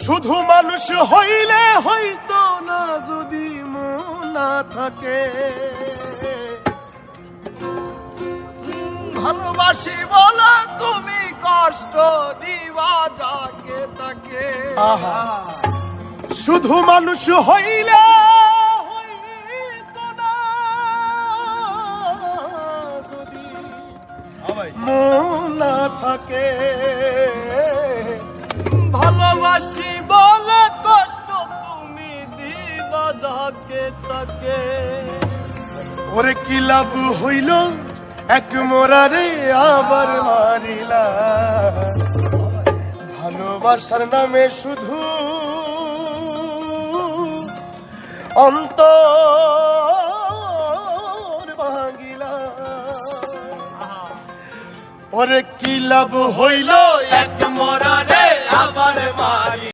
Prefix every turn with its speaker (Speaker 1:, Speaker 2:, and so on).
Speaker 1: শুধু মানুষ হইলে হইতো না যদি মন না থাকে।
Speaker 2: ভালোবাসি বলে তুমি কষ্ট দিবা যাকে তাকে।
Speaker 1: আহা, শুধু মানুষ হইলে হইতো না যদি মন না থাকে।
Speaker 2: ভালোবাসি বলে কষ্ট তুমি দিবা যাকে তাকে।
Speaker 1: ওরে কি লাভ হইল এক মোরারে আবার মারিলা। ভালোবাসার নামে শুধু অন্তর ভাঙিলা। ওরে কি লাভ হইল এক মোরারে আবার মারিলা।